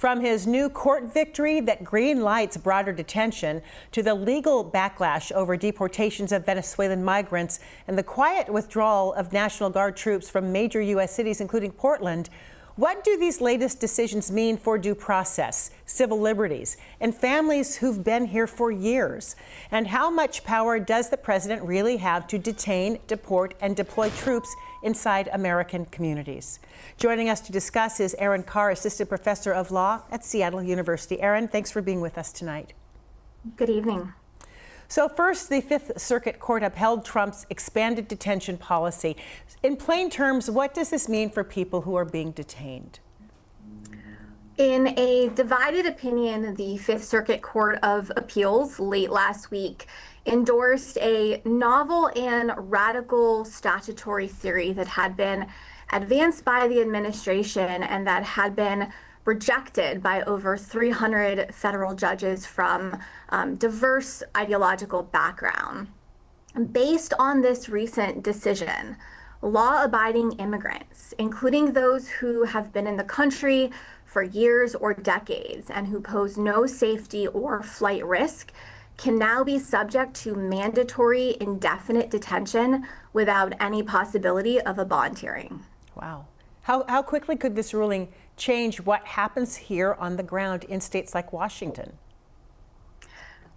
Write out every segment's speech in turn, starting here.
From his new court victory that green lights broader detention to the legal backlash over deportations of Venezuelan migrants and the quiet withdrawal of National Guard troops from major U.S. cities, including Portland, what do these latest decisions mean for due process, civil liberties, and families who've been here for years? And how much power does the president really have to detain, deport, and deploy troops inside American communities? Joining us to discuss is Erin Carr, Assistant Professor of Law at Seattle University. Erin, thanks for being with us tonight. Good evening. So first, the Fifth Circuit Court upheld Trump's expanded detention policy. In plain terms, what does this mean for people who are being detained? In a divided opinion, the Fifth Circuit Court of Appeals late last week endorsed a novel and radical statutory theory that had been advanced by the administration and that had been rejected by over 300 federal judges from diverse ideological background. Based on this recent decision, law-abiding immigrants, including those who have been in the country for years or decades and who pose no safety or flight risk, can now be subject to mandatory indefinite detention without any possibility of a bond hearing. Wow. How quickly could this ruling change what happens here on the ground in states like Washington?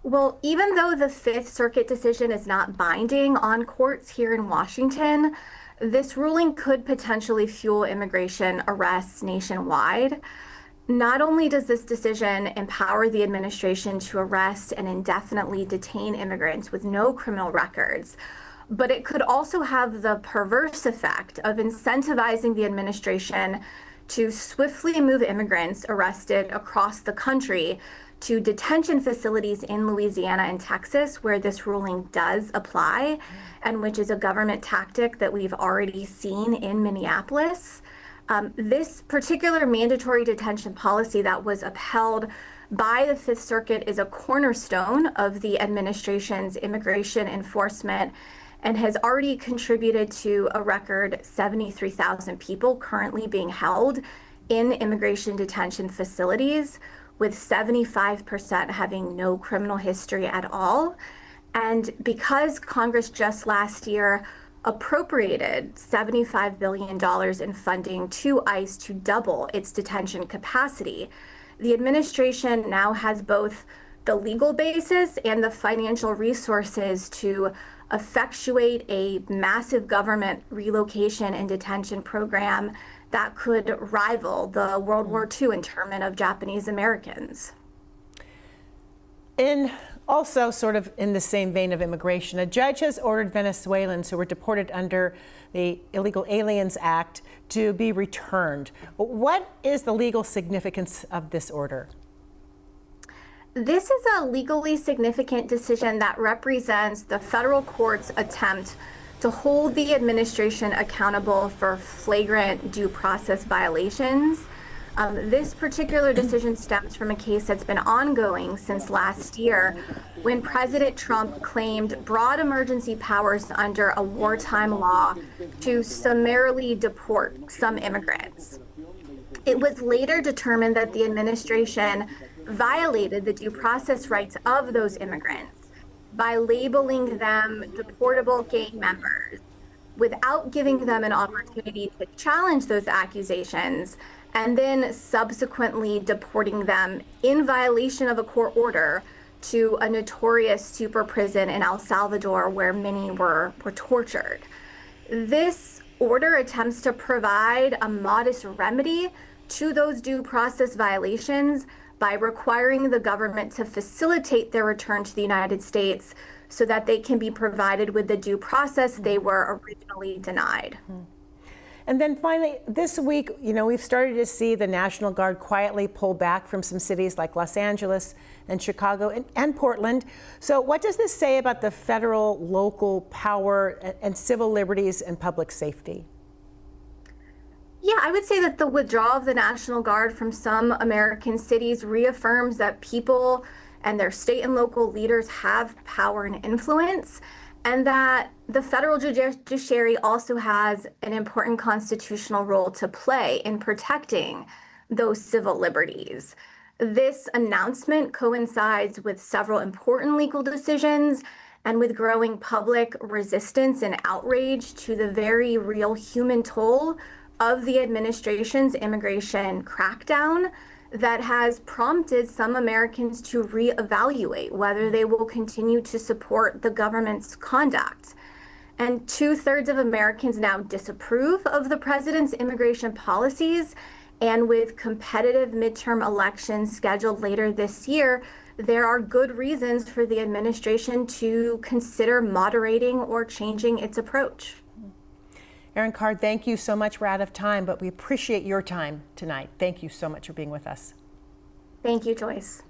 Well, even though the Fifth Circuit decision is not binding on courts here in Washington, this ruling could potentially fuel immigration arrests nationwide. Not only does this decision empower the administration to arrest and indefinitely detain immigrants with no criminal records, but it could also have the perverse effect of incentivizing the administration to swiftly move immigrants arrested across the country to detention facilities in Louisiana and Texas, where this ruling does apply, and which is a government tactic that we've already seen in Minneapolis. This particular mandatory detention policy that was upheld by the Fifth Circuit is a cornerstone of the administration's immigration enforcement and has already contributed to a record 73,000 people currently being held in immigration detention facilities, with 75% having no criminal history at all. And because Congress just last year appropriated $75 billion in funding to ICE to double its detention capacity, the administration now has both the legal basis and the financial resources to effectuate a massive government relocation and detention program that could rival the World War II internment of Japanese Americans. Also sort of in the same vein of immigration, a judge has ordered Venezuelans who were deported under the Illegal Aliens Act to be returned. What is the legal significance of this order? This is a legally significant decision that represents the federal court's attempt to hold the administration accountable for flagrant due process violations. This particular decision stems from a case that's been ongoing since last year, when President Trump claimed broad emergency powers under a wartime law to summarily deport some immigrants. It was later determined that the administration violated the due process rights of those immigrants by labeling them deportable gang members without giving them an opportunity to challenge those accusations, and then subsequently deporting them in violation of a court order to a notorious super prison in El Salvador where many were tortured. This order attempts to provide a modest remedy to those due process violations by requiring the government to facilitate their return to the United States so that they can be provided with the due process they were originally denied. And then finally, this week, we've started to see the National Guard quietly pull back from some cities like Los Angeles and Chicago and Portland. So what does this say about the federal, local power and civil liberties and public safety? Yeah, I would say that the withdrawal of the National Guard from some American cities reaffirms that people and their state and local leaders have power and influence, and that the federal judiciary also has an important constitutional role to play in protecting those civil liberties. This announcement coincides with several important legal decisions and with growing public resistance and outrage to the very real human toll of the administration's immigration crackdown that has prompted some Americans to reevaluate whether they will continue to support the government's conduct. And 2/3 of Americans now disapprove of the president's immigration policies. And with competitive midterm elections scheduled later this year, there are good reasons for the administration to consider moderating or changing its approach. Erin Carr, thank you so much. We're out of time, but we appreciate your time tonight. Thank you so much for being with us. Thank you, Joyce.